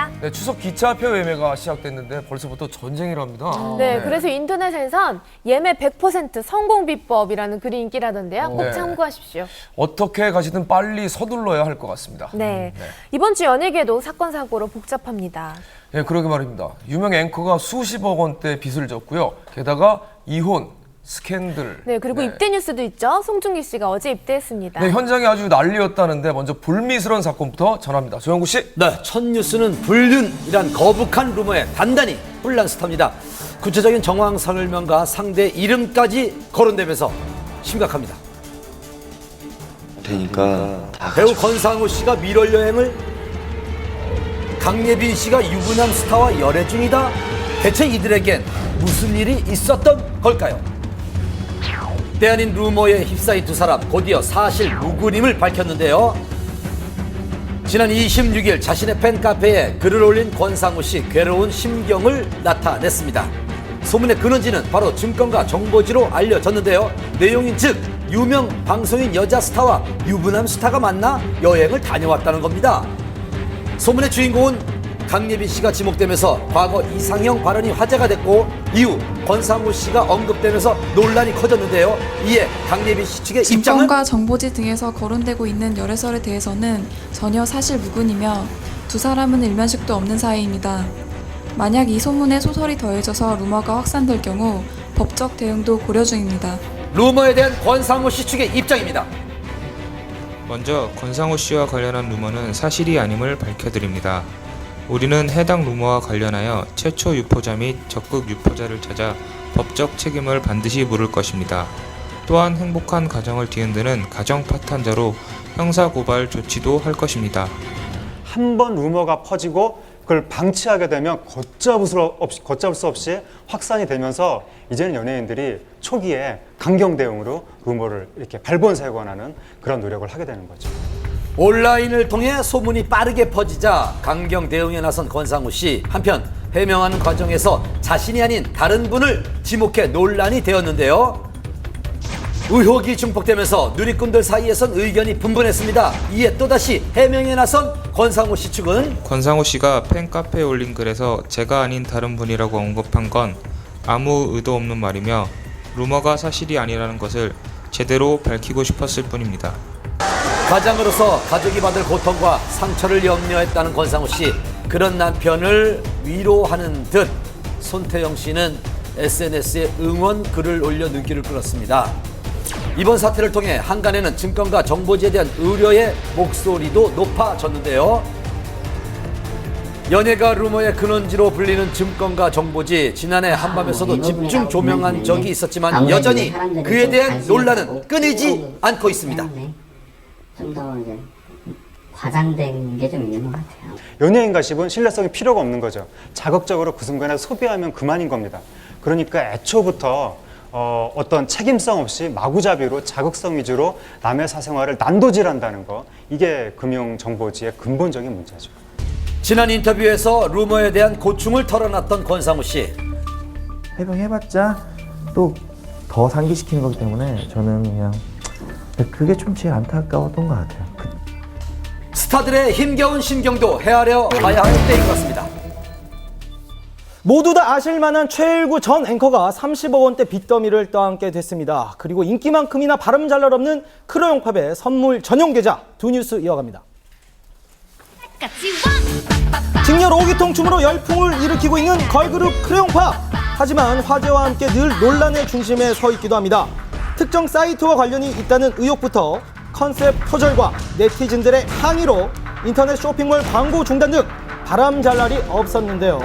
있습니다. 네, 추석 기차표 예매가 시작됐는데 벌써부터 전쟁이랍니다. 네, 그래서 인터넷에선 예매 100% 성공 비법이라는 글이 인기라던데요. 꼭 네. 참고하십시오. 어떻게 가시든 빨리 서둘러야 할 것 같습니다. 네. 이번 주 연예계도 사건 사고로 복잡합니다. 네, 그러게 말입니다. 유명 앵커가 수십억 원대 빚을 졌고요. 게다가 이혼, 스캔들. 네, 그리고 입대 뉴스도 있죠. 송중기 씨가 어제 입대했습니다. 네, 현장이 아주 난리였다는데 먼저 불미스러운 사건부터 전합니다. 조영구 씨. 네, 첫 뉴스는 불륜이란 거북한 루머에 단단히 혼란 스타입니다. 구체적인 정황 설명과 상대 이름까지 거론되면서 심각합니다. 되니까 다 배우 권상우 씨가 밀월 여행을, 강예빈 씨가 유부남 스타와 열애 중이다. 대체 이들에겐 무슨 일이 있었던 걸까요? 때 아닌 루머에 휩싸인 두 사람 곧이어 사실 무근임을 밝혔는데요. 지난 26일 자신의 팬카페에 글을 올린 권상우 씨 괴로운 심경을 나타냈습니다. 소문의 근원지는 바로 증권가 정보지로 알려졌는데요. 내용인 즉 유명 방송인 여자 스타와 유부남 스타가 만나 여행을 다녀왔다는 겁니다. 소문의 주인공은 강예빈 씨가 지목되면서 과거 이상형 발언이 화제가 됐고 이후 권상우 씨가 언급되면서 논란이 커졌는데요. 이에 강예빈 씨 측의 입장은 증권과 정보지 등에서 거론되고 있는 열애설에 대해서는 전혀 사실 무근이며 두 사람은 일면식도 없는 사이입니다. 만약 이 소문에 소설이 더해져서 루머가 확산될 경우 법적 대응도 고려 중입니다. 루머에 대한 권상우 씨 측의 입장입니다. 먼저 권상우 씨와 관련한 루머는 사실이 아님을 밝혀드립니다. 우리는 해당 루머와 관련하여 최초 유포자 및 적극 유포자를 찾아 법적 책임을 반드시 물을 것입니다. 또한 행복한 가정을 뒤흔드는 가정 파탄자로 형사고발 조치도 할 것입니다. 한 번 루머가 퍼지고 그걸 방치하게 되면 걷잡을 수 없이 확산이 되면서 이제는 연예인들이 초기에 강경 대응으로 루머를 이렇게 발본색원하는 그런 노력을 하게 되는 거죠. 온라인을 통해 소문이 빠르게 퍼지자 강경 대응에 나선 권상우 씨. 한편 해명하는 과정에서 자신이 아닌 다른 분을 지목해 논란이 되었는데요. 의혹이 증폭되면서 누리꾼들 사이에선 의견이 분분했습니다. 이에 또다시 해명에 나선 권상우 씨 측은 권상우 씨가 팬카페에 올린 글에서 제가 아닌 다른 분이라고 언급한 건 아무 의도 없는 말이며 루머가 사실이 아니라는 것을 제대로 밝히고 싶었을 뿐입니다. 가장으로서 가족이 받을 고통과 상처를 염려했다는 권상우 씨. 그런 남편을 위로하는 듯 손태영 씨는 SNS에 응원 글을 올려 눈길을 끌었습니다. 이번 사태를 통해 한간에는 증권가 정보지에 대한 우려의 목소리도 높아졌는데요. 연예가 루머의 근원지로 불리는 증권가 정보지, 지난해 한밤에서도 집중 조명한 적이 있었지만 여전히 그에 대한 논란은 끊이지 않고 있습니다. 좀 더 이제 과장된 게 좀 있는 것 같아요. 연예인 가십은 신뢰성이 필요가 없는 거죠. 자극적으로 그 순간에 소비하면 그만인 겁니다. 그러니까 애초부터 어떤 책임성 없이 마구잡이로 자극성 위주로 남의 사생활을 난도질한다는 거, 이게 금융정보지의 근본적인 문제죠. 지난 인터뷰에서 루머에 대한 고충을 털어놨던 권상우 씨. 해명해봤자 또 더 상기시키는 거기 때문에 저는 그냥 그게 좀 제일 안타까웠던 것 같아요. 스타들의 힘겨운 심경도 헤아려 봐야 할 때인 것 같습니다. 모두 다 아실만한 최일구 전 앵커가 30억 원대 빚더미를 떠안게 됐습니다. 그리고 인기만큼이나 발음 잘 날 없는 크레용팝의 선물 전용 계좌. 두 뉴스 이어갑니다. 직렬 5기통 춤으로 열풍을 일으키고 있는 걸그룹 크레용팝. 하지만 화제와 함께 늘 논란의 중심에 서 있기도 합니다. 특정 사이트와 관련이 있다는 의혹부터 컨셉 표절과 네티즌들의 항의로 인터넷 쇼핑몰 광고 중단 등 바람잘 날이 없었는데요.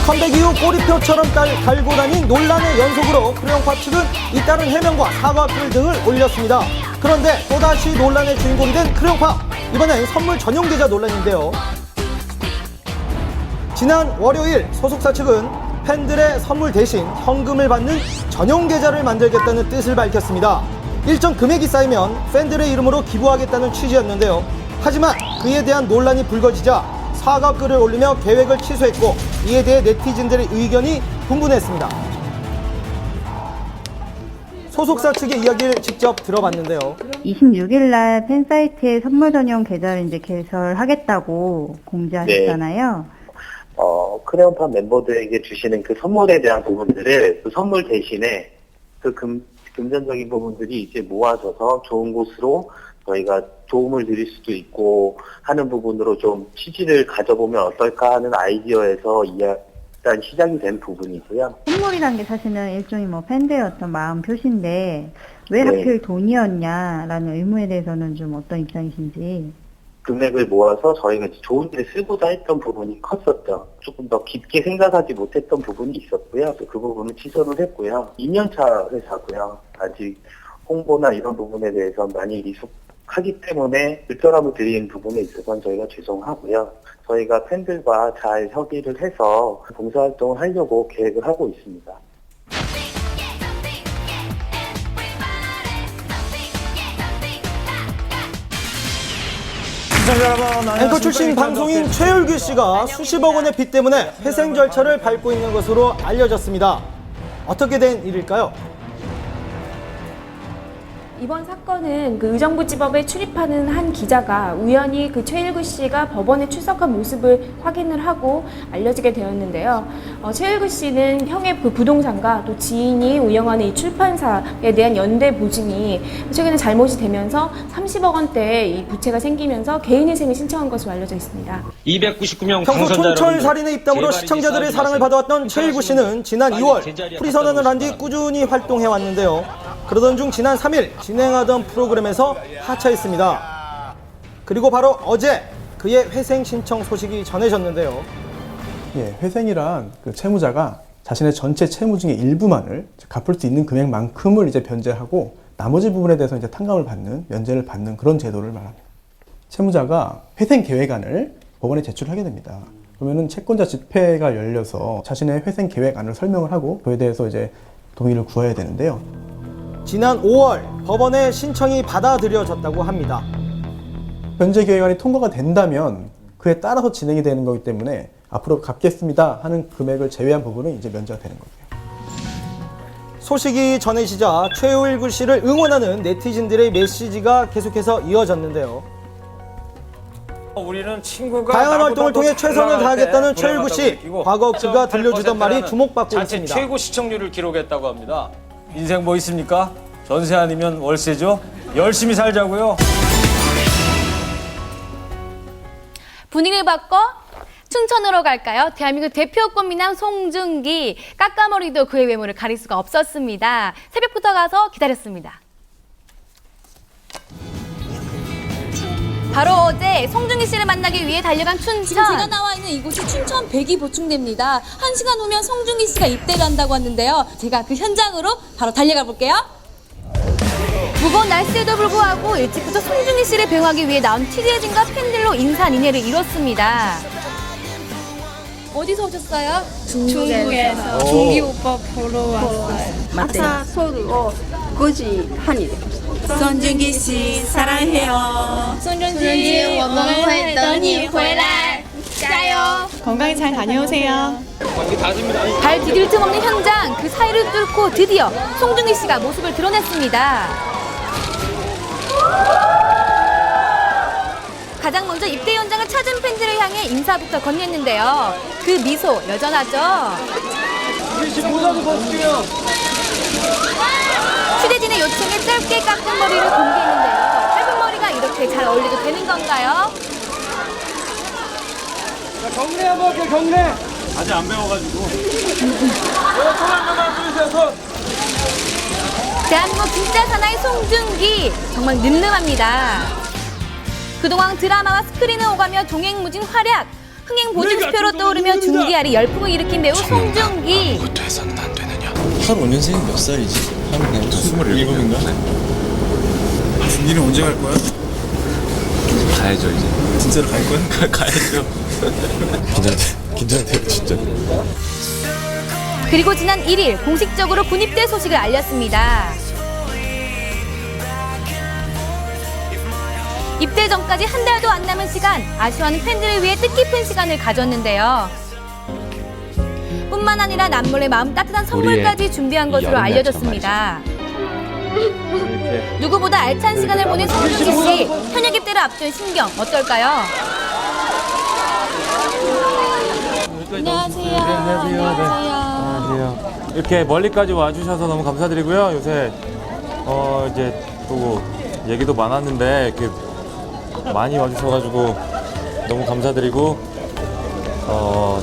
컴백 이후 꼬리표처럼 달고 다닌 논란의 연속으로 크레용팝 측은 잇따른 해명과 사과글 등을 올렸습니다. 그런데 또다시 논란의 주인공이 된 크레용팝. 이번엔 선물 전용 계좌 논란인데요. 지난 월요일 소속사 측은 팬들의 선물 대신 현금을 받는 전용 계좌를 만들겠다는 뜻을 밝혔습니다. 일정 금액이 쌓이면 팬들의 이름으로 기부하겠다는 취지였는데요. 하지만 그에 대한 논란이 불거지자 사과글을 올리며 계획을 취소했고, 이에 대해 네티즌들의 의견이 분분했습니다. 소속사 측의 이야기를 직접 들어봤는데요. 26일 날 팬사이트에 선물 전용 계좌를 이제 개설하겠다고 공지하셨잖아요. 크레용팝 멤버들에게 주시는 그 선물에 대한 부분들을 그 선물 대신에 그 금전적인 부분들이 이제 모아져서 좋은 곳으로 저희가 도움을 드릴 수도 있고 하는 부분으로 좀 취지를 가져보면 어떨까 하는 아이디어에서 일단 시작이 된 부분이고요. 선물이란 게 사실은 일종의 뭐 팬들의 어떤 마음 표시인데 왜 네. 하필 돈이었냐라는 의문에 대해서는 좀 어떤 입장이신지. 금액을 모아서 저희가 이제 좋은 데 쓰고자 했던 부분이 컸었죠. 조금 더 깊게 생각하지 못했던 부분이 있었고요. 또 그 부분은 취소를 했고요. 2년차 회사고요. 아직 홍보나 이런 부분에 대해서 많이 미숙하기 때문에 불편함을 드리는 부분에 있어서는 저희가 죄송하고요. 저희가 팬들과 잘 협의를 해서 봉사활동을 하려고 계획을 하고 있습니다. 앵커 출신 방송인 최율규 씨가 수십억 원의 빚 때문에 회생 절차를 밟고 있는 것으로 알려졌습니다. 어떻게 된 일일까요? 이번 사건은 그 의정부지법에 출입하는 한 기자가 우연히 그 최일구 씨가 법원에 출석한 모습을 확인을 하고 알려지게 되었는데요. 최일구 씨는 형의 그 부동산과 또 지인이 운영하는 이 출판사에 대한 연대 보증이 최근에 잘못이 되면서 30억 원대의 이 부채가 생기면서 개인회생을 신청한 것으로 알려져 있습니다. 299명 평소 촌철 살인의 입담으로 시청자들의 사랑을 받아왔던 최일구 씨는 지난 2월 프리선언을 한 뒤 꾸준히 활동해왔는데요. 그러던 중 지난 3일 진행하던 프로그램에서 하차했습니다. 그리고 바로 어제 그의 회생 신청 소식이 전해졌는데요. 예, 회생이란 그 채무자가 자신의 전체 채무 중에 일부만을 갚을 수 있는 금액만큼을 이제 변제하고 나머지 부분에 대해서 이제 탕감을 받는, 면제를 받는 그런 제도를 말합니다. 채무자가 회생 계획안을 법원에 제출하게 됩니다. 그러면은 채권자 집회가 열려서 자신의 회생 계획안을 설명을 하고 그에 대해서 이제 동의를 구해야 되는데요. 지난 5월 법원에 신청이 받아들여졌다고 합니다. 변제 계획안이 통과가 된다면 그에 따라서 진행이 되는 거기 때문에 앞으로 갚겠습니다 하는 금액을 제외한 부분은 이제 면제가 되는 거고요. 소식이 전해지자 최일구 씨를 응원하는 네티즌들의 메시지가 계속해서 이어졌는데요. 우리는 친구가 다양한 활동을 통해 최선을 다하겠다는 최일구 씨. 과거 그가 들려주던 말이 주목받고 자체 있습니다. 최고 시청률을 기록했다고 합니다. 인생 뭐 있습니까? 전세 아니면 월세죠. 열심히 살자고요. 분위기를 바꿔 춘천으로 갈까요? 대한민국 대표 꽃미남 송중기. 까까머리도 그의 외모를 가릴 수가 없었습니다. 새벽부터 가서 기다렸습니다. 바로 어제 송중기 씨를 만나기 위해 달려간 춘천. 지금 제가 나와 있는 이곳이 춘천 100이 보충됩니다. 1시간 후면 송중기 씨가 입대를 한다고 하는데요. 제가 그 현장으로 바로 달려가 볼게요. 무거운 날씨에도 불구하고 일찍부터 송중기 씨를 배웅하기 위해 나온 취재진과 팬들로 인사인해를 이뤘습니다. 어디서 오셨어요? 중국에서. 중기 오빠 보러 왔어요. 아싸 서울 거지 한일. 송중기 씨 사랑해요. 송중기, 我们会等你回来. 加油! 건강히 잘 다녀오세요. 발 디딜 틈 없는 현장, 그 사이를 뚫고 드디어 송중기 씨가 모습을 드러냈습니다. 가장 먼저 입대 현장을 찾은 팬들을 향해 인사부터 건넸는데요. 그 미소 여전하죠. 취재진의 요청에 짧게 깎은 머리를 공개했는데요. 짧은 머리가 이렇게 잘 어울려도 되는 건가요? 경례 한번 할게요, 경례. 아직 안 배워가지고. 대한민국 진짜 사나이 송중기. 정말 늠름합니다. 그동안 드라마와 스크린을 오가며 종횡무진 활약. 흥행 보증수표로 떠오르며 중기알이 열풍을 일으킨 배우 송중기. 이것도 해서는 안 되느냐. 85년생이 몇 살이지? 한국에 27인가? 니는 언제 갈 거야? 가야죠 이제. 진짜로 갈 거야? 가야죠. 긴장돼요 진짜. 그리고 지난 1일 공식적으로 군입대 소식을 알렸습니다. 입대 전까지 한 달도 안 남은 시간, 아쉬워하는 팬들을 위해 뜻깊은 시간을 가졌는데요. 뿐만 아니라 남몰래 마음 따뜻한 선물까지 준비한 것으로 알려졌습니다. 누구보다 알찬 시간을 보낸 송중기 씨. 현역 입대를 앞둔 심경 어떨까요? 안녕하세요. 안녕하세요. 이렇게 멀리까지 와주셔서 너무 감사드리고요. 요새 이제 또 얘기도 많았는데 이렇게 많이 와주셔가지고 너무 감사드리고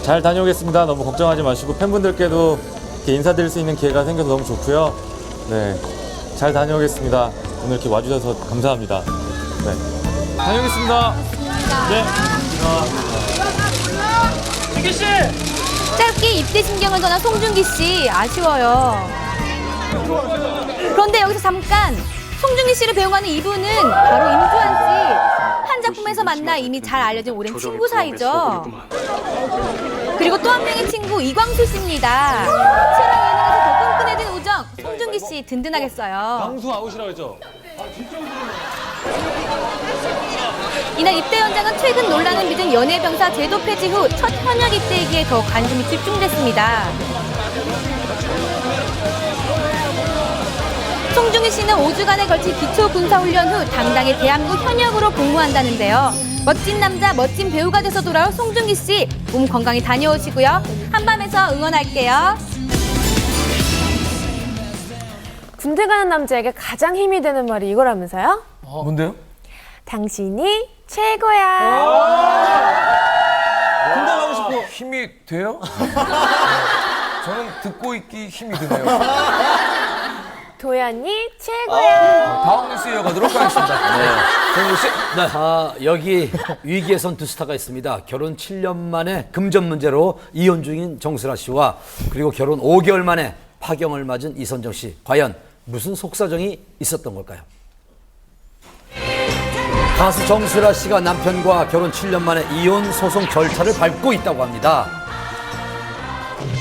잘 다녀오겠습니다. 너무 걱정하지 마시고 팬분들께도 이렇게 인사드릴 수 있는 기회가 생겨서 너무 좋고요. 네, 잘 다녀오겠습니다. 오늘 이렇게 와주셔서 감사합니다. 네, 다녀오겠습니다. 네. 준기 씨! 짧게 입대 심경을 떠난 송중기 씨 아쉬워요. 그런데 여기서 잠깐 송중기 씨를 배웅하는 이분은 바로 임주환 씨. 한 작품에서 만나 이미 잘 알려진 오랜 친구 사이죠. 그리고 또 한 명의 친구 이광수 씨입니다. 실화 예능에서 더 끈끈해진 우정. 송중기 씨 든든하겠어요. 광수 아웃이라고 했죠? 이날 입대 현장은 최근 논란을 빚은 연예병사 제도 폐지 후 첫 현역 입대이기에 더 관심이 집중됐습니다. 송중기 씨는 5주간에 걸친 기초군사훈련 후 당당히 대한민국 현역으로 복무한다는데요. 멋진 남자, 멋진 배우가 돼서 돌아올 송중기 씨, 몸 건강히 다녀오시고요. 한밤에서 응원할게요. 군대 가는 남자에게 가장 힘이 되는 말이 이거라면서요? 뭔데요? 당신이 최고야. 군대 가고 싶어. 힘이 돼요? 저는 듣고 있기 힘이 드네요. 도연이 최고야. 다음 뉴스 이어가도록 하겠습니다. 네. 정우 씨. 네, 여기 위기의 선 두 스타가 있습니다. 결혼 7년 만에 금전 문제로 이혼 중인 정수라 씨와 그리고 결혼 5개월 만에 파경을 맞은 이선정 씨. 과연 무슨 속사정이 있었던 걸까요? 가수 정수라 씨가 남편과 결혼 7년 만에 이혼 소송 절차를 밟고 있다고 합니다.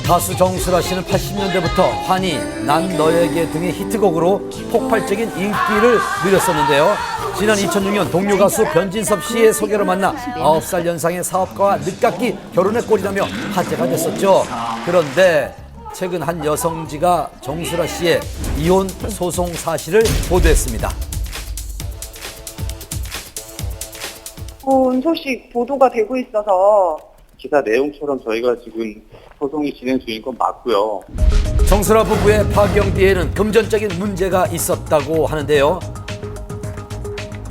가수 정수라 씨는 80년대부터 환희, 난 너에게 등의 히트곡으로 폭발적인 인기를 누렸었는데요. 지난 2006년 동료 가수 변진섭 씨의 소개로 만나 9살 연상의 사업가와 늦깎이 결혼의 꼴이라며 화제가 됐었죠. 그런데 최근 한 여성지가 정수라 씨의 이혼 소송 사실을 보도했습니다. 좋은 소식 보도가 되고 있어서 기사 내용처럼 저희가 지금 소송이 진행 중인 건 맞고요. 정수라 부부의 파경 뒤에는 금전적인 문제가 있었다고 하는데요.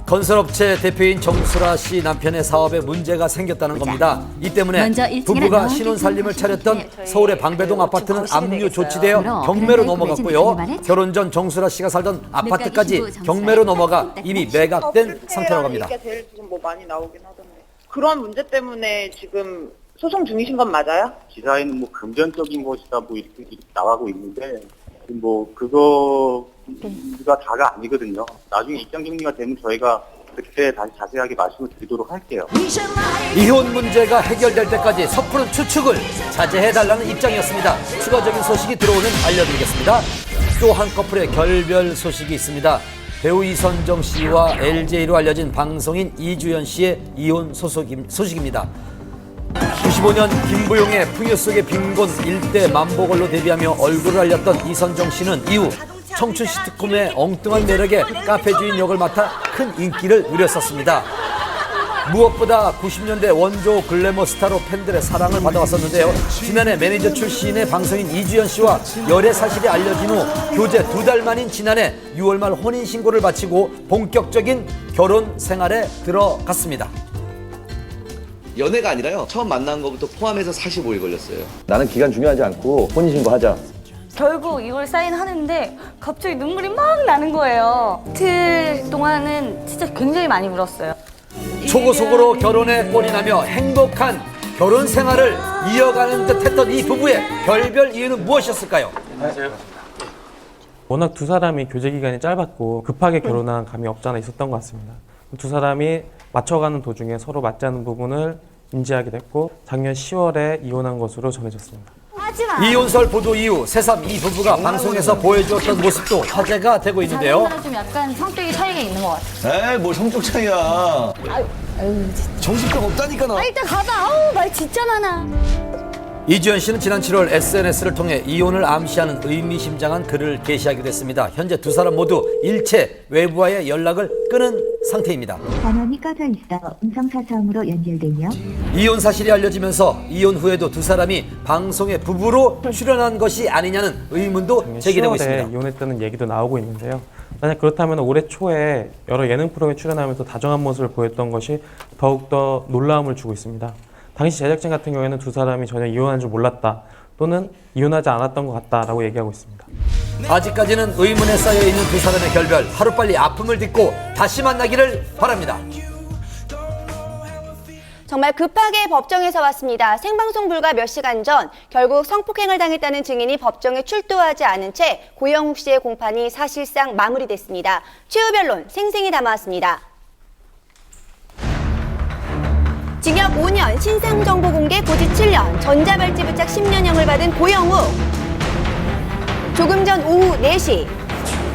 건설업체 대표인 정수라 씨 남편의 사업에 문제가 생겼다는 겁니다. 이 때문에 부부가 신혼살림을 차렸던 서울의 방배동 아파트는 압류 조치되어 경매로 넘어갔고요. 결혼 전 정수라 씨가 살던 아파트까지 경매로 넘어가 이미 매각된 상태라고 합니다. 제일 지금 뭐 많이 나오긴 하던데. 그런 문제 때문에 지금 소송 중이신 건 맞아요? 기사에는 뭐 금전적인 것이다 뭐 이렇게 나가고 있는데 뭐 그거가 다가 아니거든요. 나중에 입장 정리가 되면 저희가 그때 다시 자세하게 말씀을 드리도록 할게요. 이혼 문제가 해결될 때까지 섣부른 추측을 자제해달라는 입장이었습니다. 추가적인 소식이 들어오면 알려드리겠습니다. 또 한 커플의 결별 소식이 있습니다. 배우 이선정 씨와 LJ로 알려진 방송인 이주연 씨의 이혼 소식입니다. 95년 김부용의 풍요 속의 빈곤 일대 만보걸로 데뷔하며 얼굴을 알렸던 이선정 씨는 이후 청춘 시트콤의 엉뚱한 매력에 카페 주인 역을 맡아 큰 인기를 누렸었습니다. 무엇보다 90년대 원조 글래머 스타로 팬들의 사랑을 받아왔었는데요. 지난해 매니저 출신의 방송인 이주연 씨와 열애 사실이 알려진 후 교제 2달 만인 지난해 6월 말 혼인신고를 마치고 본격적인 결혼 생활에 들어갔습니다. 연애가 아니라요. 처음 만난 것부터 포함해서 45일 걸렸어요. 나는 기간 중요하지 않고 혼인신고하자. 결국 이걸 사인하는데 갑자기 눈물이 막 나는 거예요. 이틀 동안은 진짜 굉장히 많이 울었어요. 초고속으로 결혼에 꼴이 나며 행복한 결혼 생활을 이어가는 듯했던 이 부부의 결별 이유는 무엇이었을까요? 안녕하세요. 워낙 두 사람이 교제 기간이 짧았고 급하게 결혼한 감이 없지 않아 있었던 것 같습니다. 두 사람이 맞춰가는 도중에 서로 맞지 않는 부분을 인지하게 됐고 작년 10월에 이혼한 것으로 전해졌습니다. 이혼설 보도 이후 새삼 이 부부가 방송에서 보여주었던 모습도 화제가 되고 있는데요. 좀 약간 성격이 차이가 있는 것 같아요. 에이, 뭘 성격 차이야. 아유, 진짜. 정신병 없다니까 나. 일단 가자. 아우, 말 진짜 많아. 이주연 씨는 지난 7월 SNS를 통해 이혼을 암시하는 의미심장한 글을 게시하기도 했습니다. 현재 두 사람 모두 일체 외부와의 연락을 끊은 상태입니다. 전원이 꺼져 있어 음성사서음으로 연결되며 이혼 사실이 알려지면서 이혼 후에도 두 사람이 방송에 부부로 출연한 것이 아니냐는 의문도 제기되고 있습니다. 이혼했다는 얘기도 나오고 있는데요. 만약 그렇다면 올해 초에 여러 예능 프로그램에 출연하면서 다정한 모습을 보였던 것이 더욱더 놀라움을 주고 있습니다. 당시 제작진 같은 경우에는 두 사람이 전혀 이혼한 줄 몰랐다 또는 이혼하지 않았던 것 같다라고 얘기하고 있습니다. 아직까지는 의문에 쌓여있는 두 사람의 결별, 하루빨리 아픔을 딛고 다시 만나기를 바랍니다. 정말 급하게 법정에서 왔습니다. 생방송 불과 몇 시간 전 결국 성폭행을 당했다는 증인이 법정에 출두하지 않은 채 고영욱 씨의 공판이 사실상 마무리됐습니다. 최후 변론 생생히 담아왔습니다. 징역 5년, 신상정보 공개 고지 7년, 전자발찌 부착 10년형을 받은 고영욱. 조금 전 오후 4시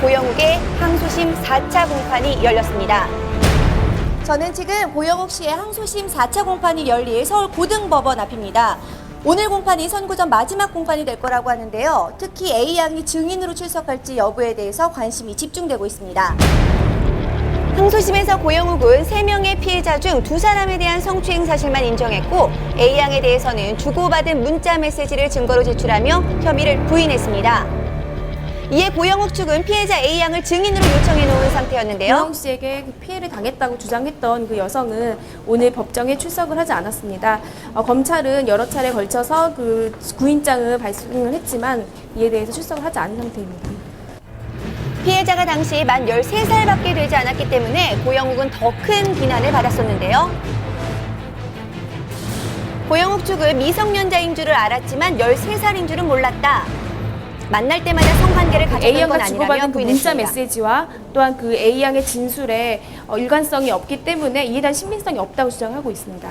고영욱의 항소심 4차 공판이 열렸습니다. 저는 지금 고영욱 씨의 항소심 4차 공판이 열릴 서울 고등법원 앞입니다. 오늘 공판이 선고 전 마지막 공판이 될 거라고 하는데요. 특히 A양이 증인으로 출석할지 여부에 대해서 관심이 집중되고 있습니다. 항소심에서 고영욱은 3명의 피해자 중 2사람에 대한 성추행 사실만 인정했고 A양에 대해서는 주고받은 문자 메시지를 증거로 제출하며 혐의를 부인했습니다. 이에 고영욱 측은 피해자 A양을 증인으로 요청해 놓은 상태였는데요. 고영욱 씨에게 피해를 당했다고 주장했던 그 여성은 오늘 법정에 출석을 하지 않았습니다. 검찰은 여러 차례 걸쳐서 그 구인장을 발송을 했지만 이에 대해서 출석을 하지 않은 상태입니다. 피해자가 당시 만 13살밖에 되지 않았기 때문에 고영욱은 더 큰 비난을 받았었는데요. 고영욱 측은 미성년자인 줄을 알았지만 13살인 줄은 몰랐다. 만날 때마다 성관계를 가졌던 건 아니라며 주고받은 그 문자 부인했습니다. 메시지와 또한 그 A양의 진술에 일관성이 없기 때문에 이에 대한 신빙성이 없다고 주장하고 있습니다.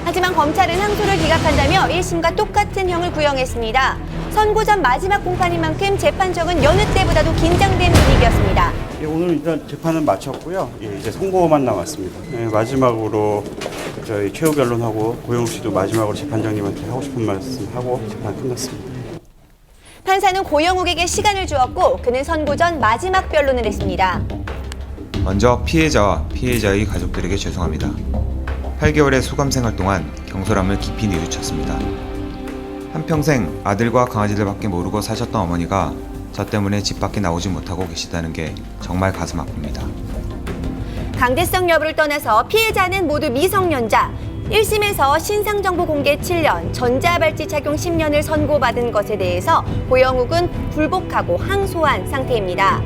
하지만 검찰은 항소를 기각한다며 1심과 똑같은 형을 구형했습니다. 선고 전 마지막 공판인 만큼 재판정은 여느 때보다도 긴장된 분위기였습니다. 오늘 일단 재판은 마쳤고요. 이제 선고만 남았습니다. 마지막으로 저희 최후 변론하고 고영욱 씨도 마지막으로 재판장님한테 하고 싶은 말씀 하고 재판 끝났습니다. 판사는 고영욱에게 시간을 주었고 그는 선고 전 마지막 변론을 했습니다. 먼저 피해자와 피해자의 가족들에게 죄송합니다. 8개월의 수감 생활 동안 경솔함을 깊이 뉘우쳤습니다. 한평생 아들과 강아지들밖에 모르고 사셨던 어머니가 저 때문에 집 밖에 나오지 못하고 계시다는 게 정말 가슴 아픕니다. 강제성 여부를 떠나서 피해자는 모두 미성년자. 1심에서 신상정보 공개 7년, 전자발찌 착용 10년을 선고받은 것에 대해서 고영욱은 불복하고 항소한 상태입니다.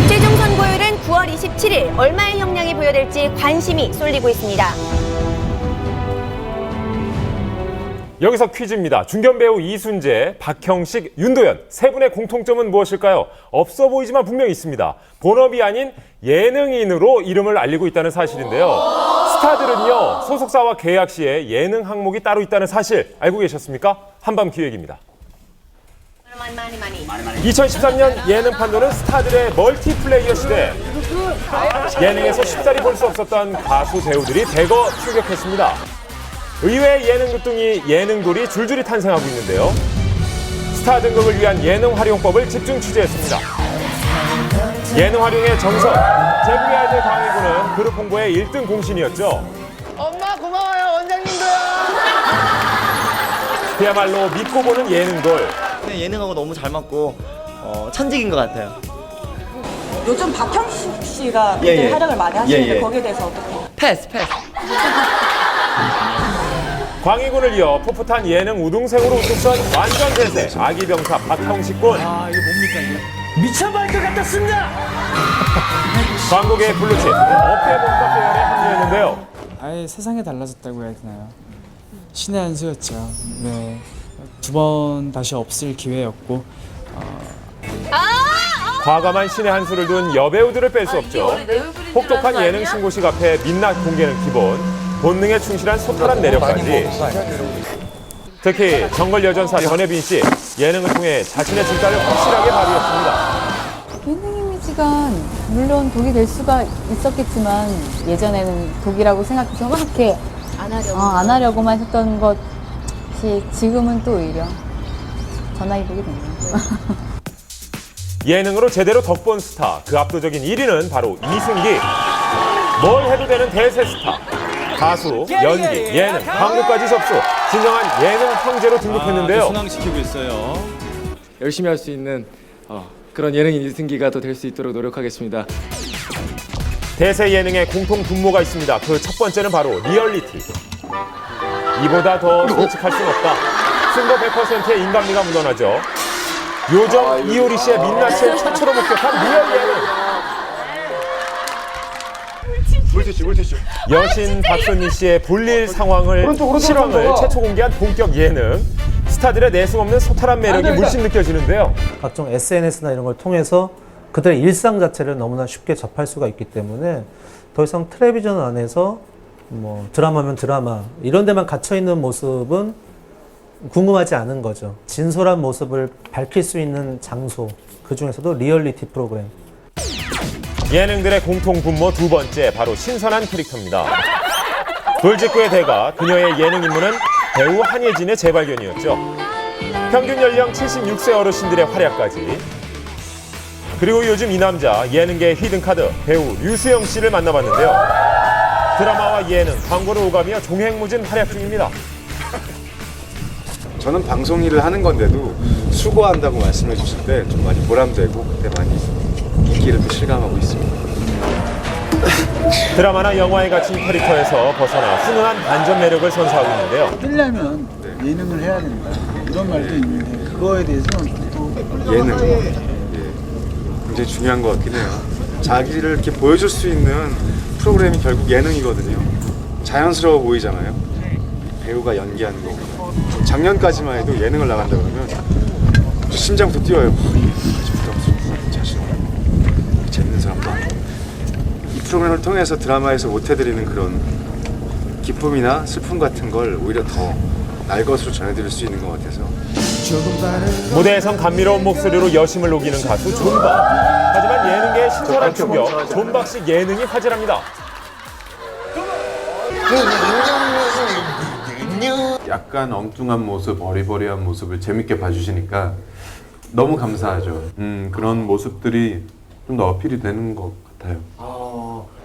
최종 선고율은 9월 27일 얼마의 형량이 부여될지 관심이 쏠리고 있습니다. 여기서 퀴즈입니다. 중견 배우 이순재, 박형식, 윤도현 세 분의 공통점은 무엇일까요? 없어 보이지만 분명히 있습니다. 본업이 아닌 예능인으로 이름을 알리고 있다는 사실인데요. 스타들은요, 소속사와 계약 시에 예능 항목이 따로 있다는 사실 알고 계셨습니까? 한밤 기획입니다. 2013년 예능 판도는 스타들의 멀티플레이어 시대. 예능에서 쉽사리 볼 수 없었던 가수 배우들이 대거 출격했습니다. 의외의 예능 그뚱이 예능돌이 줄줄이 탄생하고 있는데요. 스타 등극을 위한 예능 활용법을 집중 취재했습니다. 예능 활용의 정석, 제국의 아이들 강희구는 그룹 홍보의 1등 공신이었죠. 엄마 고마워요, 원장님도요. 그야말로 믿고 보는 예능돌. 예능하고 너무 잘 맞고 천직인 것 같아요. 요즘 박형식 씨가 굉장히 활약을 많이 하시는데 거기에 대해서 어떻게? 패스. 광희군을 이어 풋풋한 예능 우등생으로 우뚝선 완전 대세 아기병사 박형식 군. 이거 뭡니까 이거? 미쳐버릴 것 같았습니다. 광고계의 블루칩 어깨봉사 페어에 합류했는데요. 아예 세상이 달라졌다고 해야 되나요? 신의 한 수였죠. 네, 2번 다시 없을 기회였고. 과감한 신의 한 수를 둔 여배우들을 뺄 수 없죠. 혹독한 예능 신고식 앞에 민낯 공개는 기본. 본능에 충실한 소탈한 매력까지. 특히 정글 여전사 전혜빈 씨 예능을 통해 자신의 진가를 확실하게 발휘했습니다. 예능 이미지가 물론 독이 될 수가 있었겠지만 예전에는 독이라고 생각해서 막 이렇게 안 하려고만 했던 것이 지금은 또 오히려 전화해보게 됐네요. 예능으로 제대로 덕본 스타, 그 압도적인 1위는 바로 이승기. 뭘 해도 되는 대세 스타. 가수, 연기, 예능, 광고까지 접수. 진정한 예능 황제로 등극했는데요. 순항시키고 있어요. 열심히 할 수 있는 그런 예능인 이승기가 더 될 수 있도록 노력하겠습니다. 대세 예능에 공통 분모가 있습니다. 그 첫 번째는 바로 리얼리티. 이보다 더 솔직할 순 없다. 승거 100%의 인간미가 묻어나죠. 요정 이효리 씨의 민낯을 최초로 목격한 리얼 예능. 물티슈. 여신 박선미 씨의 볼일 상황을 실황을 최초 공개한 본격 예능. 스타들의 내숭 없는 소탈한 매력이 물씬 느껴지는데요. 각종 SNS나 이런 걸 통해서 그들의 일상 자체를 너무나 쉽게 접할 수가 있기 때문에 더 이상 텔레비전 안에서 뭐 드라마면 드라마 이런 데만 갇혀 있는 모습은 궁금하지 않은 거죠. 진솔한 모습을 밝힐 수 있는 장소, 그 중에서도 리얼리티 프로그램. 예능들의 공통 분모 두 번째, 바로 신선한 캐릭터입니다. 돌직구의 대가, 그녀의 예능 임무는 배우 한예진의 재발견이었죠. 평균 연령 76세 어르신들의 활약까지. 그리고 요즘 이 남자, 예능계의 히든카드, 배우 류수영 씨를 만나봤는데요. 드라마와 예능, 광고를 오가며 종횡무진 활약 중입니다. 저는 방송 일을 하는 건데도 수고한다고 말씀해 주실 때 좀 많이 보람되고 그때 많이 인기를 또 실감하고 있습니다. 드라마나 영화에 갇힌 캐릭터에서 벗어나 훈훈한 반전 매력을 선사하고 있는데요. 뜨려면 예능을 해야 된다. 이런 말도 있는데 그거에 대해서는 또 예능 굉장히 중요한 것 같긴 해요. 자기를 이렇게 보여줄 수 있는 프로그램이 결국 예능이거든요. 자연스러워 보이잖아요. 배우가 연기하는 거. 작년까지만 해도 예능을 나간다 그러면 심장부터 뛰어요. 부담스럽고 자신 재밌는 사람도 아니고. 이 프로그램을 통해서 드라마에서 못 해드리는 그런 기쁨이나 슬픔 같은 걸 오히려 더 날 것으로 전해드릴 수 있는 것 같아서. 무대에선 감미로운 목소리로 여심을 녹이는 가수 존박. 하지만 예능계의 신선한 충격, 존박식 예능이 화제랍니다. 약간 엉뚱한 모습, 어리버리한 모습을 재밌게 봐주시니까 너무 감사하죠. 그런 모습들이 좀 더 어필이 되는 것 같아요.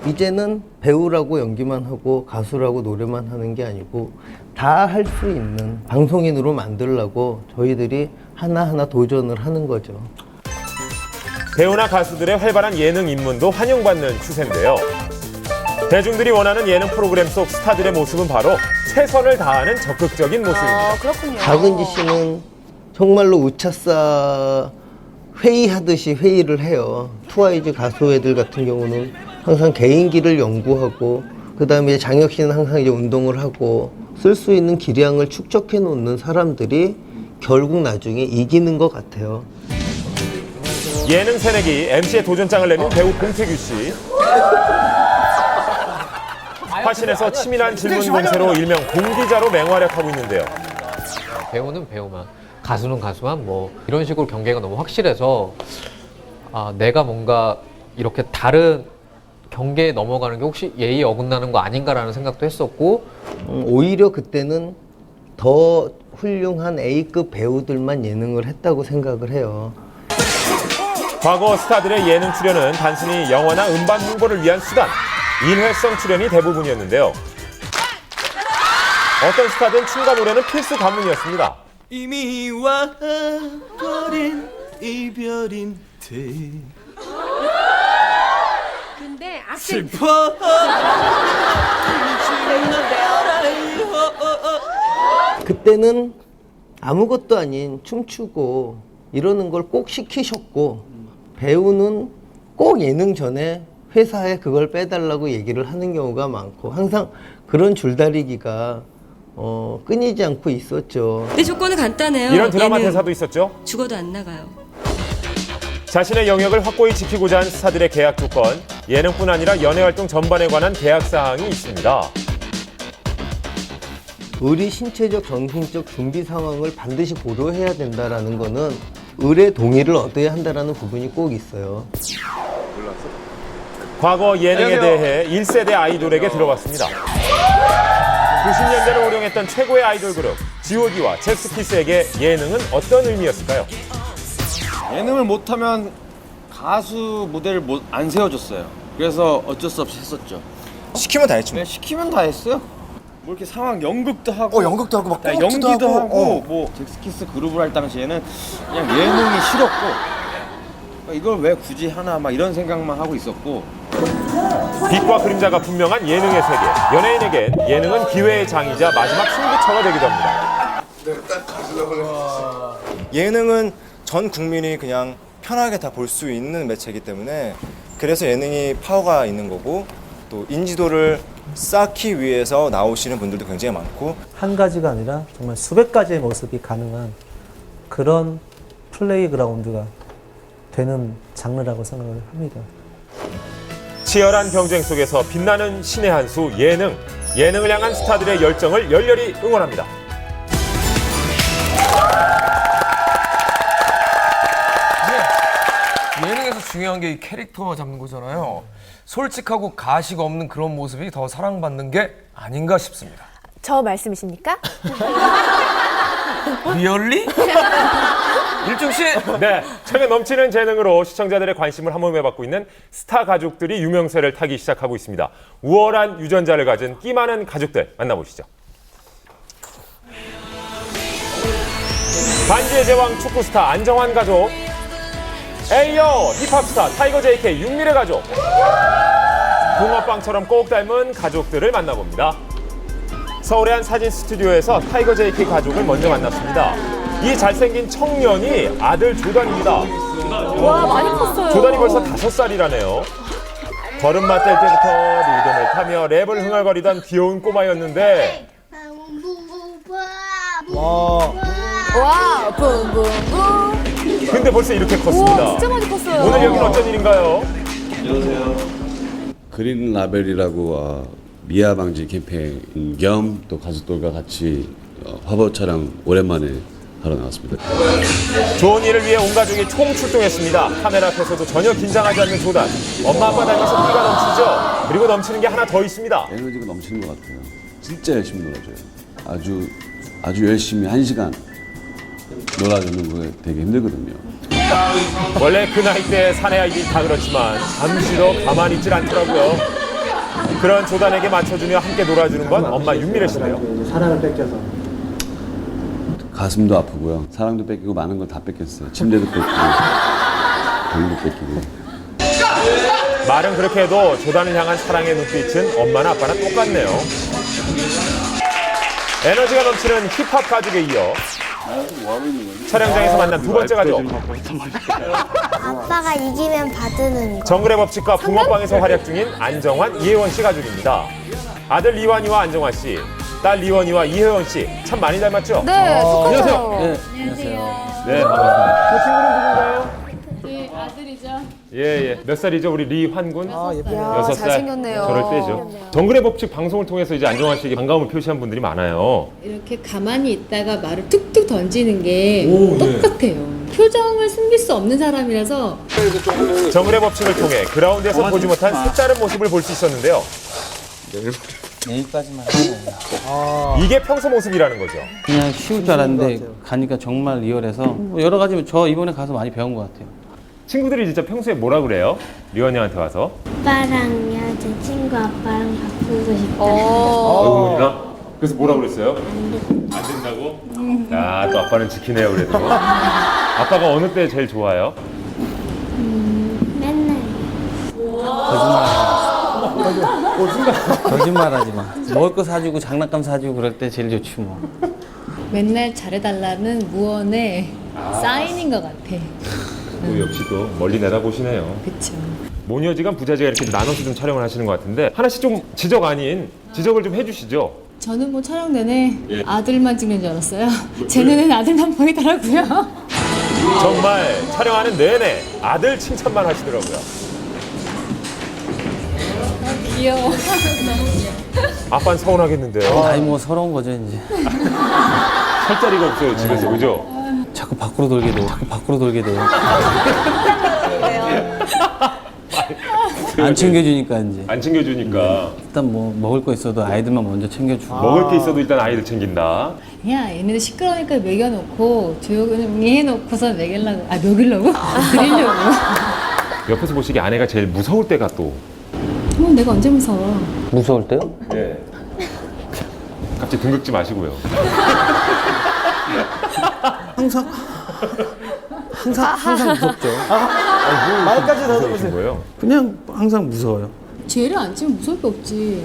이제는 배우라고 연기만 하고 가수라고 노래만 하는 게 아니고 다 할 수 있는 방송인으로 만들려고 저희들이 하나하나 도전을 하는 거죠. 배우나 가수들의 활발한 예능 입문도 환영받는 추세인데요. 대중들이 원하는 예능 프로그램 속 스타들의 모습은 바로 최선을 다하는 적극적인 모습입니다. 그렇군요. 박은지 씨는 정말로 우차싸 회의하듯이 회의를 해요. 트와이즈 가수 애들 같은 경우는 항상 개인기를 연구하고 그 다음에 장혁 씨는 항상 이제 운동을 하고 쓸 수 있는 기량을 축적해 놓는 사람들이 결국 나중에 이기는 것 같아요. 예능 새내기 MC의 도전장을 내민 배우 공태규 씨. 화신에서 치밀한 질문 공세로 일명 공기자로 맹활약하고 있는데요. 배우는 배우만, 가수는 가수만, 뭐 이런 식으로 경계가 너무 확실해서 내가 뭔가 이렇게 다른 경계에 넘어가는 게 혹시 예의에 어긋나는 거 아닌가라는 생각도 했었고, 오히려 그때는 더 훌륭한 A급 배우들만 예능을 했다고 생각을 해요. 과거 스타들의 예능 출연은 단순히 영화나 음반 홍보를 위한 수단, 인회성 출연이 대부분이었는데요. 어떤 스타든 춤과 노래는 필수 관문이었습니다. 이미 와버린 이별인데 근데 슬퍼 그때는 아무것도 아닌 춤추고 이러는 걸 꼭 시키셨고 배우는 꼭 예능 전에 회사에 그걸 빼달라고 얘기를 하는 경우가 많고 항상 그런 줄다리기가 끊이지 않고 있었죠. 내 조건은 간단해요. 이런 드라마 대사도 있었죠. 죽어도 안 나가요. 자신의 영역을 확고히 지키고자 하는 스타들의 계약 조건, 예능뿐 아니라 연예활동 전반에 관한 계약 사항이 있습니다. 의리 신체적, 정신적 준비 상황을 반드시 고려해야 된다라는 거는 의뢰 동의를 얻어야 한다라는 부분이 꼭 있어요. 과거 예능에 대해 1세대 아이돌에게 들어봤습니다. 90년대를 호령했던 최고의 아이돌 그룹 G.O.D와 잭스키스에게 예능은 어떤 의미였을까요? 예능을 못하면 가수 무대를 안 세워줬어요. 그래서 어쩔 수 없이 했었죠. 시키면 다 했죠. 네, 시키면 다 했어요. 뭐 이렇게 상황 연극도 하고, 연극도 하고 막 연기도 꽁트도 하고, 뭐 잭스키스 그룹을 할 당시에는 그냥 예능이 싫었고 이걸 왜 굳이 하나 막 이런 생각만 하고 있었고. 빛과 그림자가 분명한 예능의 세계. 연예인에겐 예능은 기회의 장이자 마지막 승부처가 되기도 합니다. 예능은 전 국민이 그냥 편하게 다 볼 수 있는 매체이기 때문에 그래서 예능이 파워가 있는 거고 또 인지도를 쌓기 위해서 나오시는 분들도 굉장히 많고 한 가지가 아니라 정말 수백 가지의 모습이 가능한 그런 플레이그라운드가 되는 장르라고 생각을 합니다. 치열한 경쟁 속에서 빛나는 신의 한 수 예능. 예능을 향한 스타들의 열정을 열렬히 응원합니다. 예능에서 중요한 게 이 캐릭터 잡는 거잖아요. 솔직하고 가식 없는 그런 모습이 더 사랑받는 게 아닌가 싶습니다. 저 말씀이십니까? 리얼리? 일중 씨. 네, 청에 넘치는 재능으로 시청자들의 관심을 한몸에 받고 있는 스타 가족들이 유명세를 타기 시작하고 있습니다. 우월한 유전자를 가진 끼 많은 가족들 만나보시죠. 반지의 제왕 축구스타 안정환 가족, 에이어 힙합스타 타이거 JK 윤미래 가족, 붕어빵처럼 꼭 닮은 가족들을 만나봅니다. 서울의 한 사진 스튜디오에서 타이거 JK 가족을 먼저 만났습니다. 이 잘생긴 청년이 아들 조단입니다. 와, 많이 컸어요. 조단이 벌써 5살이라네요. 걸음마 뗄 때부터 리듬을 타며 랩을 흥얼거리던 귀여운 꼬마였는데 와, 붐붐붐. 근데 벌써 이렇게 컸습니다. 우와, 진짜 많이 컸어요. 오늘 여기는 어쩐 일인가요? 안녕하세요. 그린 라벨이라고 미아 방지 캠페인 겸 또 가족들과 같이 화보 촬영 오랜만에 하러 나왔습니다. 좋은 일을 위해 온 가족이 총출동했습니다. 카메라 앞에서도 전혀 긴장하지 않는 조단. 엄마 아빠 닮아서 끼가 넘치죠. 그리고 넘치는 게 하나 더 있습니다. 에너지가 넘치는 것 같아요. 진짜 열심히 놀아줘요. 아주 열심히 1시간 놀아주는 거 되게 힘들거든요. 원래 그 나이 때 사내 아이들이 다 그렇지만 잠시도 가만히 있질 않더라고요. 그런 조단에게 맞춰주며 함께 놀아주는 건 엄마 윤미래 씨네요. 사랑을 뺏겨서. 가슴도 아프고요. 사랑도 뺏기고 많은 걸 다 뺏겼어요. 침대도 뺏기고, 방도 뺏기고. 말은 그렇게 해도 조단을 향한 사랑의 눈빛은 엄마나 아빠나 똑같네요. 에너지가 넘치는 힙합 가족에 이어 촬영장에서 만난 두 번째 가족. 아빠가 이기면 받는 거. 정글의 법칙과 붕어빵에서 활약 중인 안정환, 이혜원 씨 가족입니다. 아들 리완이와 안정환 씨, 딸 리원이와 이혜원 씨 참 많이 닮았죠? 네, 똑같아요. 안녕하세요. 네, 안녕하세요. 네, 반갑습니다. 그 친구는 누군가요? 네, 아들이죠. 예. 몇 살이죠? 우리 리환군? 6살. 잘생겼네요. 저럴 때죠. 정글의 법칙 방송을 통해서 이제 안정환 씨에게 반가움을 표시한 분들이 많아요. 이렇게 가만히 있다가 말을 툭툭 던지는 게 오, 똑같아요. 표정을 숨길 수 없는 사람이라서. 정글의 법칙을 통해 그라운드에서 보지 못한 색다른 모습을 볼 수 있었는데요. 내일까지만 이게 평소 모습이라는 거죠. 그냥 쉬울 줄 알았는데 가니까 정말 리얼해서 여러 가지 저 이번에 가서 많이 배운 것 같아요. 친구들이 진짜 평소에 뭐라 그래요? 리원이한테 와서? 아빠랑요, 제 친구 아빠랑 바꾸고 싶다. 어머니가? 그래서 뭐라 그랬어요? 안 된다고? 야, 또 아빠는 지키네요, 그래도. 아빠가 어느 때 제일 좋아요? 맨날. 거짓말하지 마. 먹을 거 사주고 장난감 사주고 그럴 때 제일 좋지 뭐. 맨날 잘해달라는 무언의 사인인 것 같아. 또 역시 또 멀리 내다보시네요. 그쵸. 모녀지간 부자지가 이렇게 나눠서 좀 촬영을 하시는 것 같은데 하나씩 좀 지적 아닌 지적을 좀 해주시죠. 저는 뭐 촬영 내내 아들만 찍는 줄 알았어요. 제 눈에는 아들만 보이더라고요. 정말 촬영하는 내내 아들 칭찬만 하시더라고요. 귀여워. 아빠는 서운하겠는데요. 아니 뭐 서러운 거죠 이제. 살 자리가 없어요 집에서, 그죠? 자꾸 밖으로 돌게 돼요. 안 챙겨주니까 이제. 안 챙겨주니까. 일단 뭐 먹을 거 있어도 아이들만 먼저 챙겨주고. 먹을 게 있어도 일단 아이들 챙긴다. 그냥 얘네들 시끄러우니까 먹여놓고 조용히 해놓고서 먹이려고? 드리려고. 옆에서 보시기에 아내가 제일 무서울 때가 또. 내가 언제 무서워? 무서울 때요? 네. 갑자기 등 긁지 마시고요. 항상 무섭죠. 말까지 무서우신 더듬으세요. 거예요? 그냥 항상 무서워요. 쟤를 안 치면 무서울 게 없지.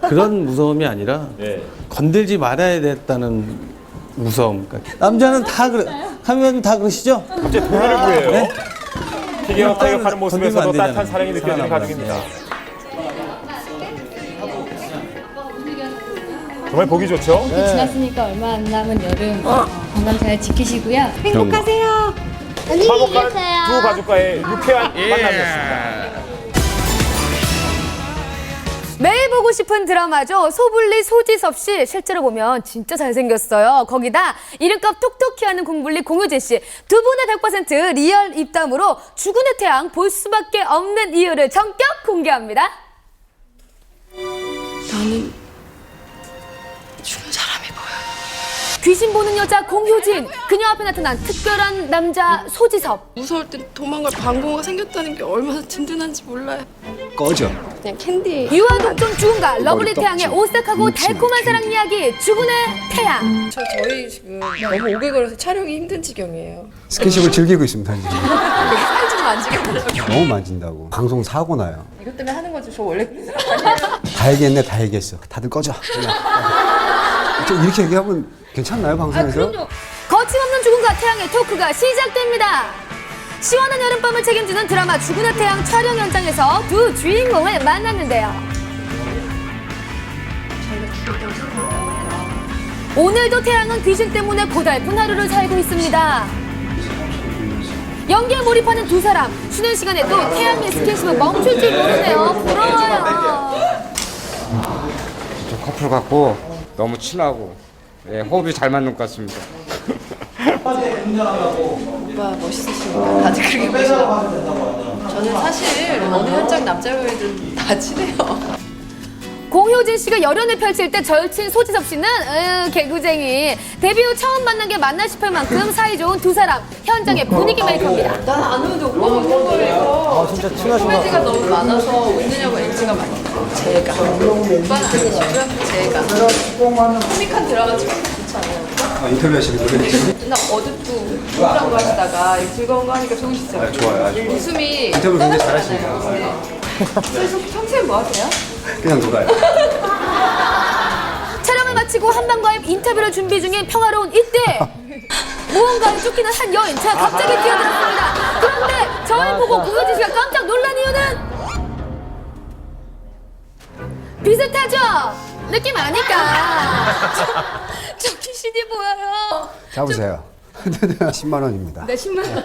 그런 무서움이 아니라 건들지 말아야 됐다는 무서움. 그러니까 남자는 다 그래. 하면 다 그러시죠? 갑자기 동료를 구해요. 네? 피겨 타격하는 모습에서도 건들면 안 따뜻한 사랑이 느껴지는 사랑합니다. 가족입니다. 정말 보기 좋죠? 이렇게 지났으니까 얼마 안 남은 여름 건강 잘 지키시고요. 행복하세요. 화목한 두 가족과의 유쾌한 만남이었습니다. 매일 보고 싶은 드라마죠. 소불리 소지섭 씨 실제로 보면 진짜 잘생겼어요. 거기다 이름값 톡톡히 하는 공불리 공효진 씨 두 분의 100% 리얼 입담으로 죽은의 태양 볼 수밖에 없는 이유를 전격 공개합니다. 나는 죽은 사람이 보여. 귀신 보는 여자 공효진, 그녀 앞에 나타난 특별한 남자 소지섭. 무서울 때 도망갈 방공호가 생겼다는 게 얼마나 든든한지 몰라요. 꺼져. 그냥 캔디. 유아독존 죽음과 러블리 떡지, 태양의 오싹하고 묻지마, 달콤한 사랑 이야기 죽은의 태양. 저희 지금 너무 오래 걸려서 촬영이 힘든 지경이에요. 스킨십을 즐기고 있습니다. 지금. 살 좀 만지게 하려고. 너무 만진다고. 방송 사고 나요. 이것 때문에 하는 거지. 저 원래 그런 사람 아니에요. 다 얘기했네, 다 얘기했어. 다들 꺼져. 좀 이렇게 얘기하면 괜찮나요, 방송에서? 그럼요. 거침없는 죽음과 태양의 토크가 시작됩니다. 시원한 여름밤을 책임지는 드라마 죽은의 태양 촬영 현장에서 두 주인공을 만났는데요. 오늘도 태양은 귀신 때문에 고달픈 하루를 살고 있습니다. 연기에 몰입하는 두 사람, 쉬는 시간에도 태양의 스킨십은 멈출 줄 모르네요. 부러워요. 저 커플 같고 너무 친하고 호흡이 잘 맞는 것 같습니다. 오빠 멋있으시고 다들 그렇게 보시나. 저는 사실 어느 현장 남자 배우들 다 친해요. 공효진 씨가 열연을 펼칠 때 절친 소지섭 씨는 개구쟁이. 데뷔 후 처음 만난 게 맞나 싶을 만큼 사이좋은 두 사람. 현장의 분위기 메이커입니다. 난 안 웃는데 오빠만 웃는 거예요. 진짜 친하신 것 코미디가 너무 많아서 웃느냐고 NG가 많아요. 제가. 오빠는 아니시고요. 제가. 코믹한 드라마 찍으면 좋지 않아요? 인터뷰하시는 거예요? 맨날 어둡고 우울한 거 하시다가 즐거운 거 하니까 좋으시죠? 좋아요, 아주. 웃음이 인터뷰 굉장히 떠나시잖아요. 그래서 평소에 뭐 하세요? 그냥 놀아요. 촬영을 마치고 한방과의 인터뷰를 준비 중인 평화로운 이때 무언가에 쫓기는 한 여인차 갑자기 뛰어들었습니다. 그런데 저를 보고 공효진 씨가 깜짝 놀란 이유는 비슷하죠? 느낌 아니까. 저 귀신이 보여요. 잡으세요. 10만 원입니다. 네, 10만 원.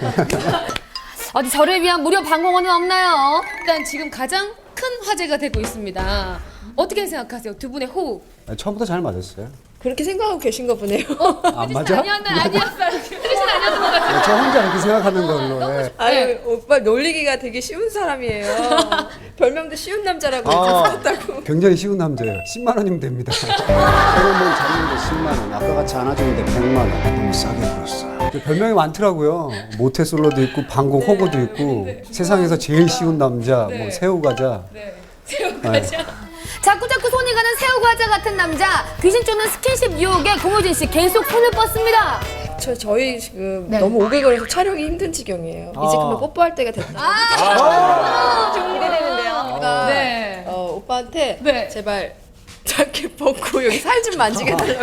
어디 저를 위한 무료 방공호는 없나요? 일단 지금 가장 큰 화제가 되고 있습니다. 어떻게 생각하세요? 두 분의 호흡. 처음부터 잘 맞았어요. 그렇게 생각하고 계신가 보네요. 안 맞아? 아니었어요. 뜻은 아니었던 것 같아요. 저 혼자 이렇게 생각하는 걸로. 예. 아유, 오빠 놀리기가 되게 쉬운 사람이에요. 별명도 쉬운 남자라고 했다고. 굉장히 쉬운 남자예요. 10만 원이면 됩니다. 그러면 잡는데 10만 원. 아까 같이 안아주는데 100만 원. 너무 싸게 불었어요. 별명이 많더라고요. 모태솔로도 있고 방공 호구도 있고 세상에서 제일 쉬운 남자, 뭐 새우과자. 새우과자. 자꾸자꾸 손이 가는 새우과자 같은 남자. 귀신 쫓는 스킨십 유혹에 공효진 씨 계속 손을 뻗습니다. 저희 지금 너무 오래 걸려서 촬영이 힘든 지경이에요. 이제 그만 뽀뽀할 때가 됐다. 좀 기대되는데요. 네. 오빠한테 제발 자켓 벗고 여기 살 좀 만지게 해달라고.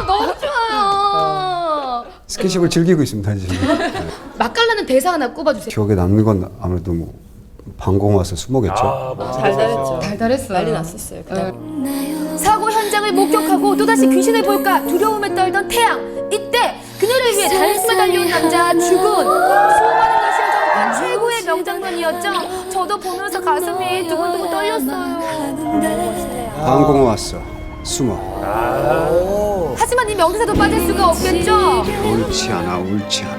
너무 좋아요. 스킨십을 즐기고 있습니다, 지금. 맛깔나는 대사 하나 꼽아주세요. 기억에 남는 건 아무래도 뭐 방공 와서 수목했죠. 달달했죠. 달달했어요. 난리 났었어요. 그냥. 사고 현장을 목격하고 또다시 귀신을 볼까 두려움에 떨던 태양. 이때 그녀를 위해 달심을 달려온 남자 죽은. 수많은 걸 심정한 최고의 명장면이었죠. 저도 보면서 가슴이 두근두근 떨렸어요. 방공 왔어. 숨어. 하지만 이 명대사도 빠질 수가 없겠죠. 옳지 않아, 옳지 않아.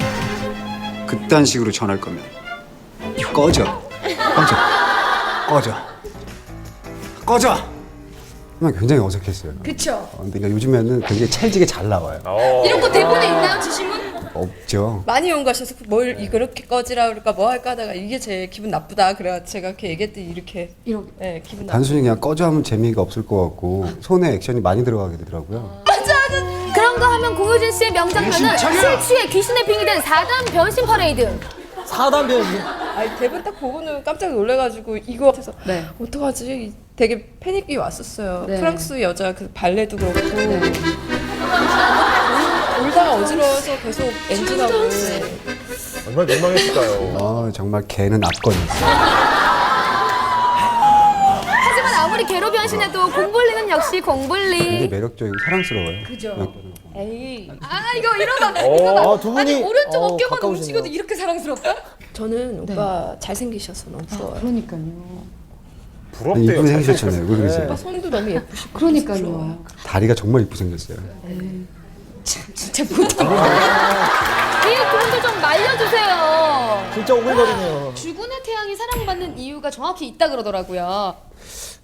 그딴 식으로 전할 거면 꺼져. 꺼져. 굉장히 어색했어요. 그쵸. 근데 요즘에는 굉장히 찰지게 잘 나와요. 이런 거 대본에 있나요, 지심은? 없죠. 많이 연구하셔서 뭘 이렇게 꺼지라 그럴까 뭐 할까 하다가 이게 제일 기분 나쁘다. 그래가 제가 이렇게 얘기했더니 이렇게 네, 기분 단순히 그냥 꺼져 하면 재미가 없을 것 같고 손에 액션이 많이 들어가게 되더라고요. 맞아. 그런 거 하면 공효진 씨의 명장면은 술 취해 귀신의 빙이 된 4단 변신 퍼레이드. 4단 변신. 아니 대본 딱 보고는 깜짝 놀래가지고 이거 그래서 어떡하지? 되게 패닉이 왔었어요. 네. 프랑스 여자 그 발레도 그렇고 울다가 어지러워서 계속 엔진하고. 얼마나 민망했을까요? 정말 개는 압권이었어요. 하지만 아무리 개로 변신해도 공불리는 역시 공불리. 굉장히 매력적이고 사랑스러워요. 그죠. 에이. 이거 이러다. 두 분이 아니 오른쪽 어깨만 가까우시네요. 움직여도 이렇게 사랑스럽다? 저는 오빠 잘생기셔서 너무 부러워요. 그러니까요. 아니, 이쁘게 생기셨잖아요. 왜 그러세요? 오빠 손도 너무 예쁘시고. 그러니까요. 다리가 정말 이쁘게 생겼어요. 진짜 못하겠네. 이 그분들 좀 말려주세요. 진짜 오글거리네요. 주군의 태양이 사랑받는 이유가 정확히 있다 그러더라고요.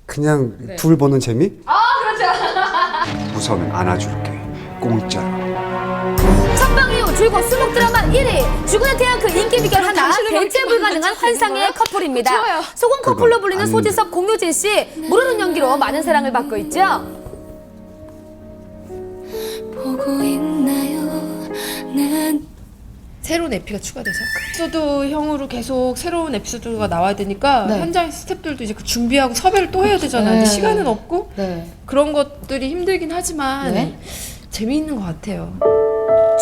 그냥 네. 둘 보는 재미? 그렇죠. 우선 안아줄게. 공짜로. 첫방 이후 줄곧 수목 드라마 1위 주군의 태양 그 인기 비결 하나 대체 불가능한 환상의 커플입니다. 좋아요. 소금 커플로 그건 불리는 아닌데. 소지섭 공효진 씨 모르는 연기로 많은 사랑을 받고 있죠. 보고 있나요? 난 새로운 에피가 추가돼서 에피소드 형으로 계속 새로운 에피소드가 나와야 되니까 네. 현장 스태프들도 이제 그 준비하고 섭외를 또 해야 되잖아요. 근데 시간은 없고 그런 것들이 힘들긴 하지만 재미있는 것 같아요.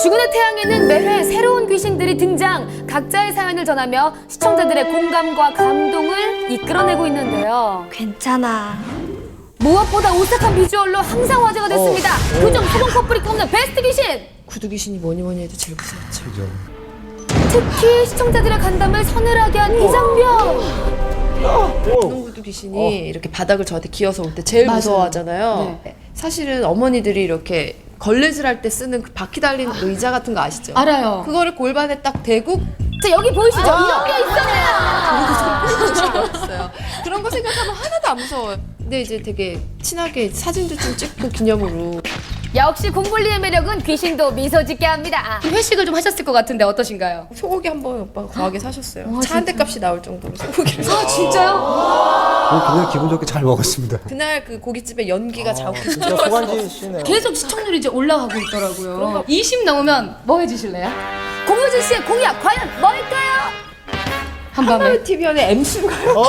주군의 태양에는 매회 새로운 귀신들이 등장 각자의 사연을 전하며 시청자들의 공감과 감동을 이끌어내고 있는데요. 괜찮아. 무엇보다 오싹한 비주얼로 항상 화제가 됐습니다. 그중 소금 커플이 꼽는 베스트 귀신! 구두 귀신이 뭐니 해도 제일 무서웠죠. 특히 시청자들의 간담을 서늘하게 한 이 장면! 분홍구두 귀신이 이렇게 바닥을 저한테 기어서 올 때 제일 맞아요. 무서워하잖아요. 사실은 어머니들이 이렇게 걸레질 할 때 쓰는 그 바퀴 달린 의자 같은 거 아시죠? 알아요. 그거를 골반에 딱 대고 자, 여기 보이시죠? 이런 게 있잖아요. 있어요. 그런 거 생각하면 하나도 안 무서워요. 근데 이제 되게 친하게 사진도 좀 찍고 기념으로. 역시 공불리의 매력은 귀신도 미소 짓게 합니다. 회식을 좀 하셨을 것 같은데 어떠신가요? 소고기 한번 오빠가 과하게 사셨어요. 차 한 대 값이 나올 정도로 소고기를. 진짜요? 그냥 기분 좋게 잘 먹었습니다. 그날 그 고깃집에 연기가 자욱해서 진짜 소관지시네요. 계속 시청률이 이제 올라가고 있더라고요. 20 넘으면 뭐 해주실래요? 공효진 씨의 공약 과연 뭘까요? 한밤에 TV연의 MC로 가요.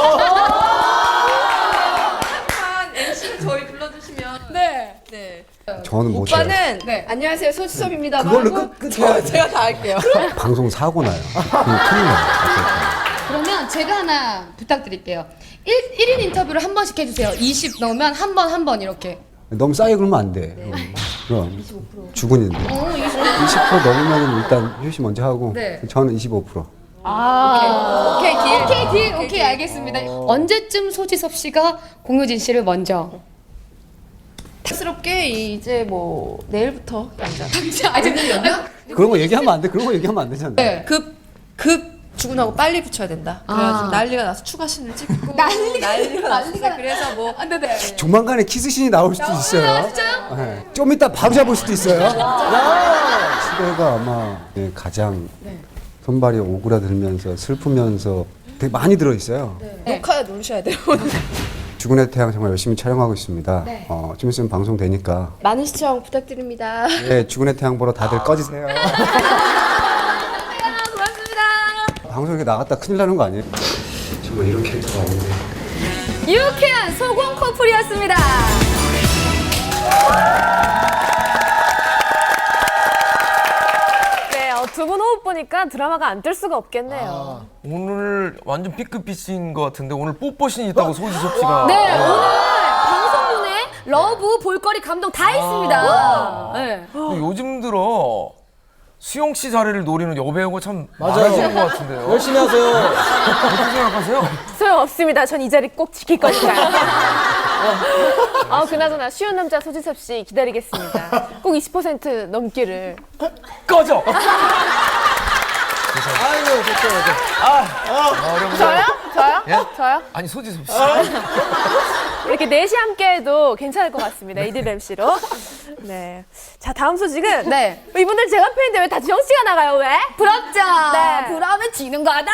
MC를 저희 불러주시면. 네. 저는 못 해요. 오빠는 안녕하세요 소지섭입니다. 그걸로 하고 끝이야. 제가 다 할게요. 방송 사고 나요. 그냥 큰일 나요. 그러면 제가 하나 부탁드릴게요. 1인 인터뷰를 한 번씩 해주세요. 20 넘으면 한 번 이렇게. 너무 싸게 그러면 안 돼. 그럼 주군인데. 20% 넘으면 일단 효 씨 먼저 하고 네. 저는 25%. 오케이 딜 알겠습니다. 언제쯤 소지섭 씨가 공효진 씨를 먼저? 스럽게 이제 뭐 내일부터 당장. 그런 거 얘기하면 안 돼. 그런 거 얘기하면 안 되잖아요. 네. 급 주군하고 빨리 붙여야 된다. 그래가지고 난리가 나서 추가신을 찍고 난리가 났어요. 그래서 뭐 조만간에 키스신이 나올 수도 있어요. 진짜요? 네. 좀 이따 바로 잡을 수도 있어요. 시대가 아마 가장 손발이 오그라들면서 슬프면서 되게 많이 들어있어요. 녹화 누르셔야 돼요. 주군의 태양 정말 열심히 촬영하고 있습니다. 네. 좀 있으면 방송 되니까. 많은 시청 부탁드립니다. 네, 주군의 태양 보러 다들 꺼지세요. 고맙습니다. 방송에 나갔다 큰일 나는 거 아니에요? 정말 이런 캐릭터가 아닌데. 유쾌한 소금 커플이었습니다. 네, 두 분 호흡 보니까 드라마가 안 뜰 수가 없겠네요. 오늘 완전 B급이신 것 같은데 오늘 뽀뽀신이 있다고 소지섭 씨가. 네, 오늘 방송분에 러브, 볼거리, 감동 다 있습니다. 네. 근데 요즘 들어 수영 씨 자리를 노리는 여배우가 참 맞아요. 많아지는 것 같은데요. 열심히 하세요. 어떻게 생각하세요? 소용없습니다. 전 이 자리 꼭 지킬 거니까요. 그나저나 쉬운 남자 소지섭 씨 기다리겠습니다. 꼭 20% 넘기를. 꺼져! 아이고, 좋죠. 저요? 저요? 예? 저요? 아니 소지섭 씨. 이렇게 넷이 함께해도 괜찮을 것 같습니다. 이들 MC로. 네. 자, 다음 소식은 네. 이분들 제가 팬인데 왜 다 지영 씨가 나가요? 왜? 부럽죠? 네. 부러우면 지는 거다.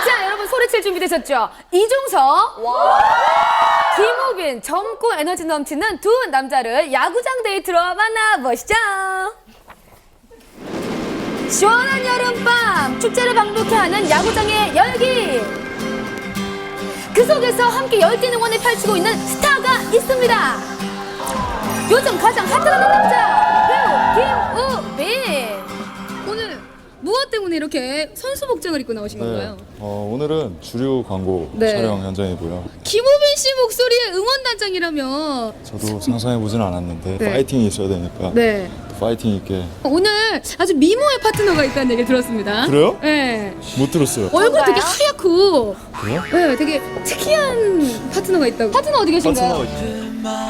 자, 여러분 소리칠 준비되셨죠? 이종석, 김우빈, 젊고 에너지 넘치는 두 남자를 야구장 데이트로 만나보시죠. 시원한 여름밤, 축제를 방불케 하는 야구장의 열기. 그 속에서 함께 열띤 응원을 펼치고 있는 스타가 있습니다. 요즘 가장 핫하는 남자, 배우 김우빈. 오늘 무엇 때문에 이렇게 선수 복장을 입고 나오신 건가요? 오늘은 주류 광고 네. 촬영 현장이고요. 김우빈 씨 목소리의 응원단장이라며. 저도 상상해보진 않았는데 네. 파이팅이 있어야 되니까 네. 파이팅 있게. 오늘 아주 미모의 파트너가 있다는 얘기를 들었습니다. 그래요? 네. 못 들었어요. 얼굴이 되게 하얗고. 그래요? 네, 되게 특이한 파트너가 있다고. 파트너 어디 계신가요?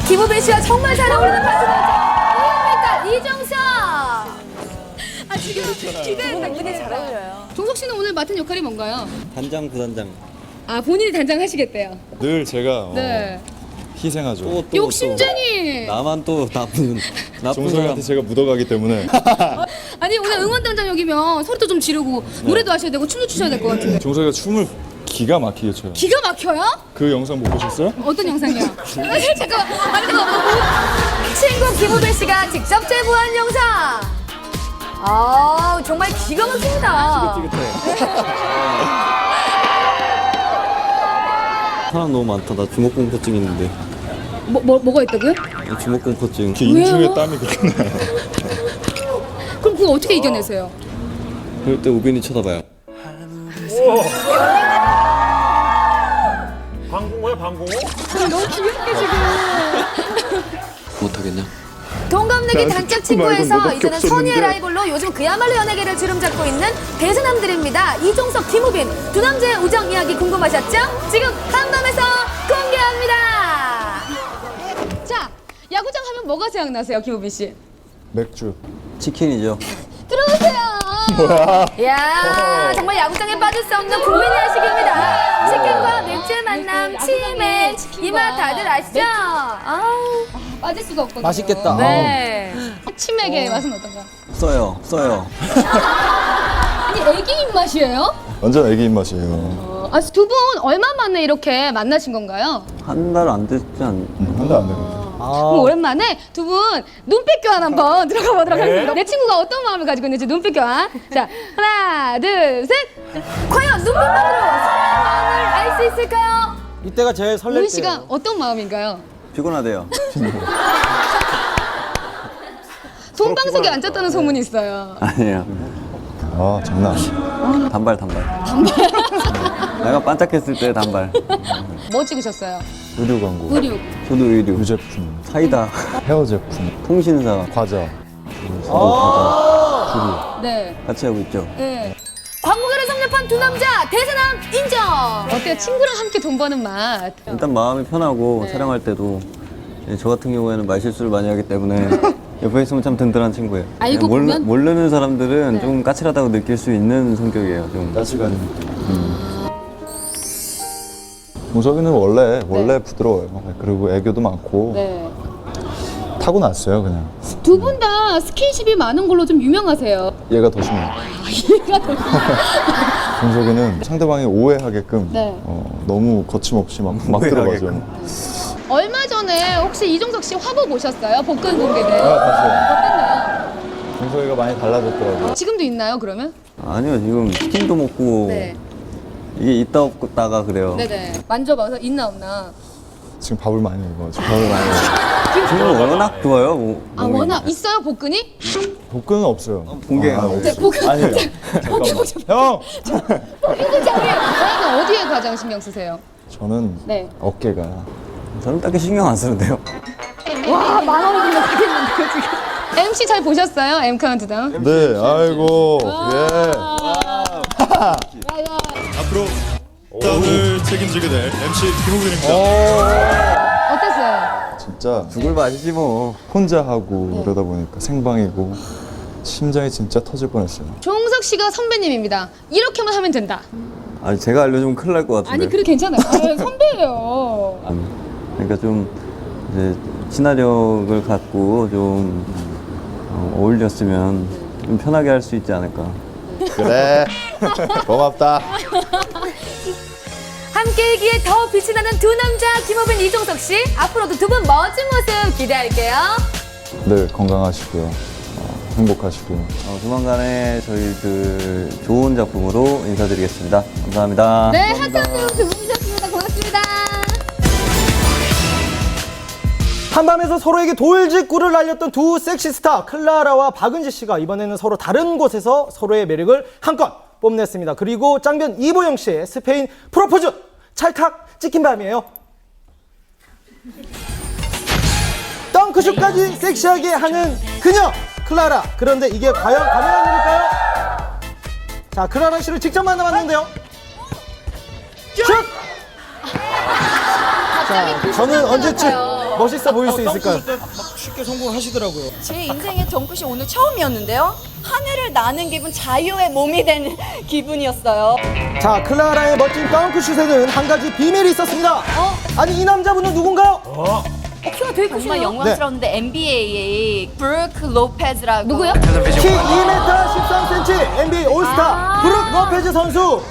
김우빈 씨와 정말 잘 어울리는 파트너죠. 누굽니까? 이종석. 아, 지금 분이 잘 어울려요. 종석 씨는 오늘 맡은 역할이 뭔가요? 단장 부단장. 아, 본인이 단장하시겠대요. 늘 제가 네. 희생하죠. 욕심쟁이. 나만 또 나쁜 종석이한테 제가 묻어가기 때문에. 아니, 오늘 응원단장 여기면 소리도 좀 지르고 노래도 하셔야 되고 춤도 추셔야 될 것 같은데. 종석이가 춤을 기가 막히게 춰요. 기가 막혀요? 그 영상 못 보셨어요? 어떤 영상이요? 잠깐만. 아니, 친구 김우빈 씨가 직접 제보한 영상. 아, 정말 기가 막힙니다. 사람 너무 많다. 나 주먹공포증 있는데. 뭐가 있다고요? 주먹공포증. 이렇게 인중에 땀이 그렇게 나요. 그럼 그거 어떻게 이겨내세요? 그럴 때 우빈이 쳐다봐요. 방공호야 방공호? 너무 귀엽게 지금. 못하겠냐? 동갑내기 단짝 친구에서 뭐밖에 이제는 없었는데. 선의의 라이벌로 요즘 그야말로 연예계를 주름잡고 있는 대세남들입니다. 이종석, 김우빈 두 남자의 우정 이야기 궁금하셨죠? 지금 한밤에서 공개합니다. 자, 야구장 하면 뭐가 생각나세요, 김우빈 씨? 맥주. 치킨이죠. 들어오세요. 뭐야? 이야, 정말 야구장에 빠질 수 없는 국민 야식입니다. 치킨과 맥주의 만남, 치맥. 이 맛 다들 아시죠? 아우, 빠질 수가 없거든요. 맛있겠다. 네. 치맥의 맛은 어떤가요? 써요. 아니, 애기 입맛이에요? 완전 애기 입맛이에요. 아, 두 분 얼마 만에 이렇게 만나신 건가요? 한 달 안 됐지 않? 한 달 안 되거든요. 그럼 오랜만에 두 분 눈빛 교환 한번 들어가 보도록 하겠습니다. 내 친구가 어떤 마음을 가지고 있는지 눈빛 교환. 자, 하나, 둘, 셋. 과연 눈빛만으로 서로의 마음을 알 수 있을까요? 이때가 제일 설렐 우빈 씨가 어떤 마음인가요? 피곤하대요. 손방석에 앉았다는 소문이 있어요. 아니에요. 아 장난 아니야. 단발. 내가 반짝했을 때 단발. 뭐 찍으셨어요? 의류 광고. 의류. 저도 의류. 유제품. 사이다. 헤어 제품. 통신사. 과자. 과자. 네. 같이 하고 있죠. 네. 광고계를 섭렵한 두 남자 대세남 인정. 어때요? 친구랑 함께 돈 버는 맛. 일단 마음이 편하고 네. 촬영할 때도 저 같은 경우에는 말실수를 많이 하기 때문에 옆에 있으면 참 든든한 친구예요. 알고 보면? 모르는 사람들은 네. 좀 까칠하다고 느낄 수 있는 성격이에요. 좀. 까칠한. 종석이는 원래 부드러워요. 그리고 애교도 많고 네. 타고났어요 그냥. 두 분 다 스킨십이 많은 걸로 좀 유명하세요. 얘가 더 심해요. 얘가 더. 종석이는 상대방이 오해하게끔 네. 너무 거침없이 막 들어가죠. 얼마 전에 혹시 이종석 씨 화보 보셨어요? 복근 공개대. 봤어요. 어땠나요? 종석이가 많이 달라졌더라고요. 지금도 있나요, 그러면? 아니요, 지금 치킨도 먹고 네. 이게 있다 없다가 그래요. 네네. 만져봐서 있나 없나. 지금 밥을 많이 먹어가지고. 밥을 많이 먹어요. 지금 워낙 좋아요. 아, 워낙 있어요, 복근이? 복근은 없어요. 공개. 네, 복근. 아니에요. 복근. 형! 복근 자리. 어디에 가장 신경 쓰세요? 저는 네. 어깨가. 저는 딱히 신경 안 쓰는데요. 와, 10,000원이면 가겠는데요, 지금. MC 잘 보셨어요? M 카운트다운? 네, 아이고. 예. 앞으로 다운을 책임지게 될 MC 김우빈입니다. 어땠어요? 진짜 죽을 맛이지 뭐. 혼자 하고 이러다 보니까 생방이고 심장이 진짜 터질 뻔했어요. 종석 씨가 선배님입니다. 이렇게만 하면 된다. 아니 제가 알려주면 큰일 날 것 같은데. 아니 그래 괜찮아요. 선배예요. 그러니까 좀 이제 친화력을 갖고 좀 어울렸으면 좀 편하게 할 수 있지 않을까. 그래. 고맙다. 함께이기에 더 빛이 나는 두 남자 김호빈 이종석 씨 앞으로도 두 분 멋진 모습 기대할게요. 늘 건강하시고요. 행복하시고요. 조만간에 저희들 좋은 작품으로 인사드리겠습니다. 감사합니다. 네, 핫한 두분 주셨습니다. 고맙습니다. 한밤에서 서로에게 돌직구를 날렸던 두 섹시스타 클라라와 박은지 씨가 이번에는 서로 다른 곳에서 서로의 매력을 한껏 뽐냈습니다. 그리고 짱변 이보영 씨의 스페인 프로포즈 찰칵 찍힌 밤이에요. 덩크슛까지 섹시하게 하는 그녀 클라라. 그런데 이게 과연 가능한 일일까요? 자, 클라라 씨를 직접 만나봤는데요. 슛! 자, 저는 언제쯤 멋있어 보일 수 있을까요? 쉽게 성공하시더라고요. 제 인생의 덩크슛 오늘 처음이었는데요. 하늘을 나는 기분, 자유의 몸이 되는 기분이었어요. 자, 클라라의 멋진 덩크슛에는 한 가지 비밀이 있었습니다. 아니, 이 남자분은 누군가요? 키가 되게 크시네요. 정말 영광스러운데 NBA의 브루크 로페즈라고. 누구요? 키 2m 13cm NBA 올스타 브룩 로페즈 선수.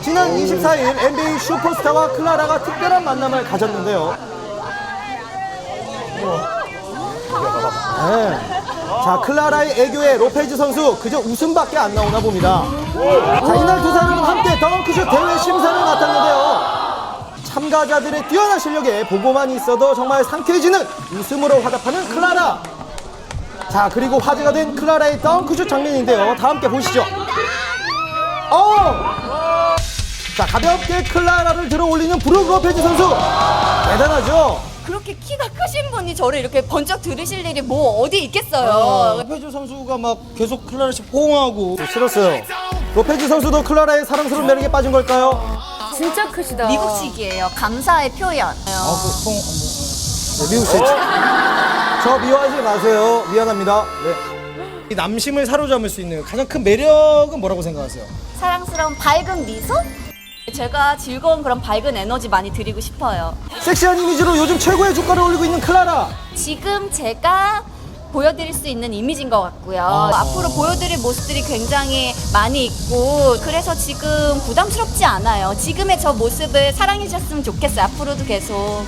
지난 24일 NBA 슈퍼스타와 클라라가 특별한 만남을 가졌는데요. 네. 자, 클라라의 애교에 로페즈 선수 그저 웃음밖에 안 나오나 봅니다. 자, 이날 두 사람은 함께 덩크슛 대회 심사를 맡았는데요. 참가자들의 뛰어난 실력에 보고만 있어도 정말 상쾌해지는 웃음으로 화답하는 클라라. 자, 그리고 화제가 된 클라라의 덩크슛 장면인데요. 다 함께 보시죠. 자, 가볍게 클라라를 들어 올리는 브룩 로페즈 선수. 대단하죠? 그렇게 키가 크신 분이 저를 이렇게 번쩍 들으실 일이 뭐 어디 있겠어요. 로페즈 선수가 막 계속 클라라 씨 포옹하고 싫었어요. 로페즈 선수도 클라라의 사랑스러운 매력에 빠진 걸까요? 진짜 크시다. 미국식이에요. 감사의 표현. 네, 미국식. 저 미워하지 마세요. 미안합니다. 네. 이 남심을 사로잡을 수 있는 가장 큰 매력은 뭐라고 생각하세요? 사랑스러운 밝은 미소? 제가 즐거운 그런 밝은 에너지 많이 드리고 싶어요. 섹시한 이미지로 요즘 최고의 주가를 올리고 있는 클라라. 지금 제가 보여드릴 수 있는 이미지인 것 같고요. 앞으로 보여드릴 모습들이 굉장히 많이 있고 그래서 지금 부담스럽지 않아요. 지금의 저 모습을 사랑해 주셨으면 좋겠어요. 앞으로도 계속.